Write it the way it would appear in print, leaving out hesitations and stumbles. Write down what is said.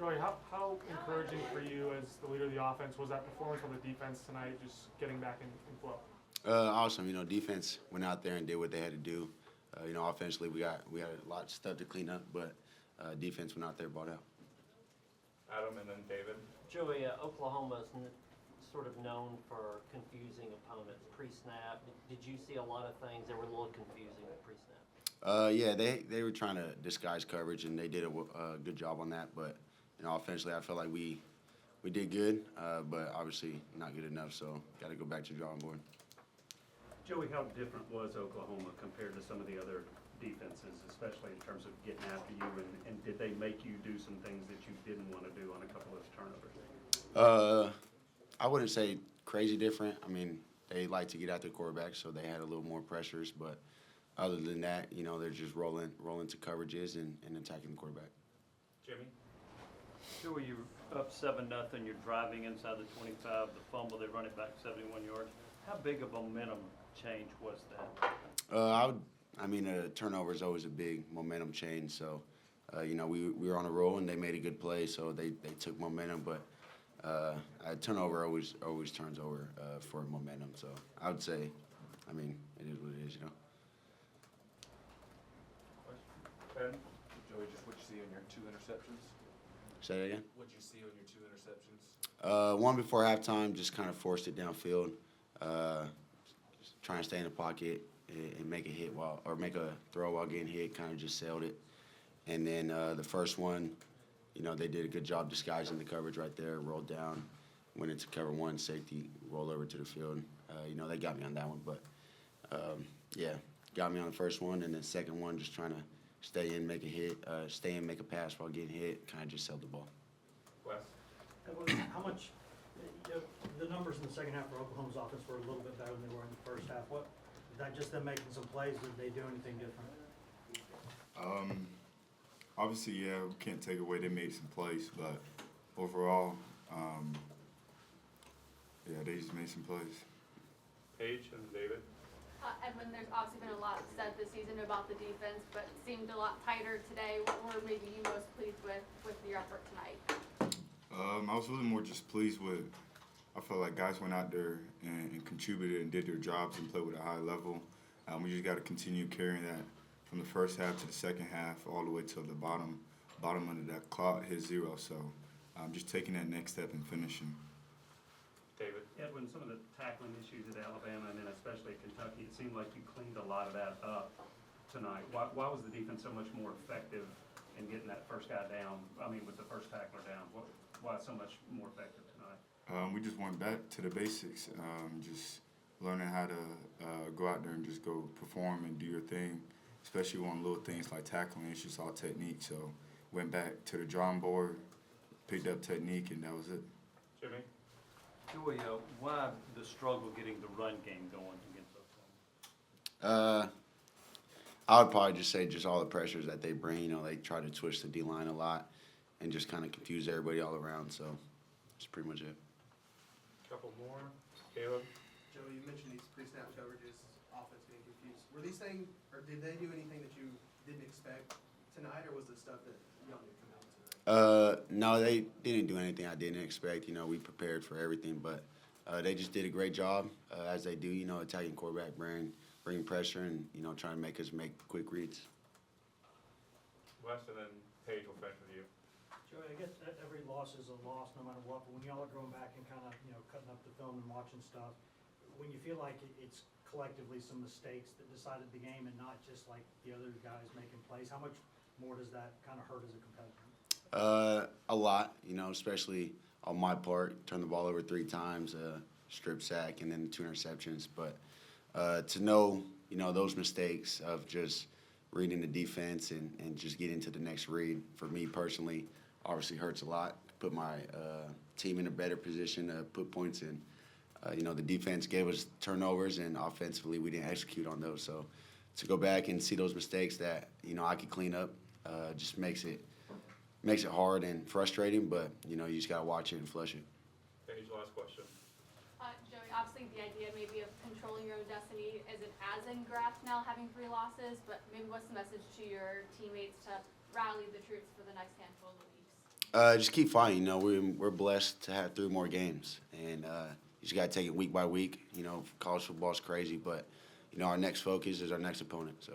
Joey, how encouraging for you as the leader of the offense was that performance on the defense tonight, just getting back in flow? Awesome. Defense went out there and did what they had to do. Offensively we had a lot of stuff to clean up, but defense went out there, bought out. Adam and then David. Joey, Oklahoma's sort of known for confusing opponents pre-snap. Did you see a lot of things that were a little confusing at pre-snap? Yeah, they were trying to disguise coverage, and they did a good job on that. But offensively, I felt like we did good, but obviously not good enough. So got to go back to the drawing board. Joey, how different was Oklahoma compared to some of the other defenses, especially in terms of getting after you, and did they make you do some things that you didn't want to do on a couple of turnovers? I wouldn't say crazy different. I mean, they like to get after the quarterback, so they had a little more pressures. But other than that, they're just rolling to coverages and attacking the quarterback. Jimmy. Joey, you're up 7-0. You're driving inside the 25. The fumble, they run it back 71 yards. How big of a momentum change was that? A turnover is always a big momentum change. So, we were on a roll and they made a good play, so they took momentum. But a turnover always turns over for momentum. So I would say, it is what it is, Ben. Joey, just what you see on your 2 interceptions? Say that again? What you see on your 2 interceptions? One before halftime, just kind of forced it downfield. Just trying to stay in the pocket and make a hit make a throw while getting hit, kind of just sailed it. And then the first one, they did a good job disguising the coverage right there, rolled down, went into cover 1, safety, rolled over to the field. They got me on that one, but got me on the first one, and then the second one, just trying to stay in, make a hit, make a pass while getting hit, kind of just sailed the ball. Wes. How much, the numbers in the second half for Oklahoma's offense were a little bit better than they were in the first half. What, is that just them making some plays, or did they do anything different? Obviously, yeah, we can't take away they made some plays, but overall, they just made some plays. Paige and David. Edwin, there's obviously been a lot said this season about the defense, but it seemed a lot tighter today. What were maybe you most pleased with your effort tonight? I was really more just pleased with, I felt like guys went out there and contributed and did their jobs and played with a high level. We just got to continue carrying that from the first half to the second half all the way to the bottom under that clock hit 0. So just taking that next step and finishing. David. Edwin, some of the tackling issues at Alabama and then especially at Kentucky, it seemed like you cleaned a lot of that up tonight. Why was the defense so much more effective in getting that first guy down, with the first tackler down? Why so much more effective tonight? We just went back to the basics, just learning how to go out there and just go perform and do your thing, especially on little things like tackling. It's just all technique. So went back to the drawing board, picked up technique, and that was it. Jimmy. Joey, why the struggle getting the run game going against Oklahoma? I would probably just say just all the pressures that they bring. They try to twist the D-line a lot and just kind of confuse everybody all around. So that's pretty much it. Couple more. Caleb. Joey, you mentioned these pre-snap coverages, offense being confused. Were these things, or did they do anything that you didn't expect tonight, or was the stuff that y'all knew come out tonight? No, they didn't do anything I didn't expect. We prepared for everything, but they just did a great job, as they do, attacking quarterback, bring pressure, and, trying to make us make quick reads. Wes, and then Paige will finish with you. Joey, I guess every loss is a loss no matter what, but when y'all are going back and kind of, cutting up the film and watching stuff, when you feel like it's collectively some mistakes that decided the game and not just like the other guys making plays, how much more does that kind of hurt as a competitor? A lot, especially on my part. Turn the ball over 3 times, strip sack, and then 2 interceptions. But to know, those mistakes of just reading the defense and just getting to the next read, for me personally, obviously hurts a lot. Put my team in a better position to put points in. The defense gave us turnovers, and offensively we didn't execute on those. So to go back and see those mistakes that, I could clean up just makes it hard and frustrating, but, you just got to watch it and flush it. Paige, last question. Joey, obviously the idea maybe of controlling your own destiny isn't as engraft now, having 3 losses, but maybe what's the message to your teammates to rally the troops for the next handful of weeks? Just keep fighting. You know, we're blessed to have 3 more games, and you just got to take it week by week. You know, college football's crazy, but you know, our next focus is our next opponent. So.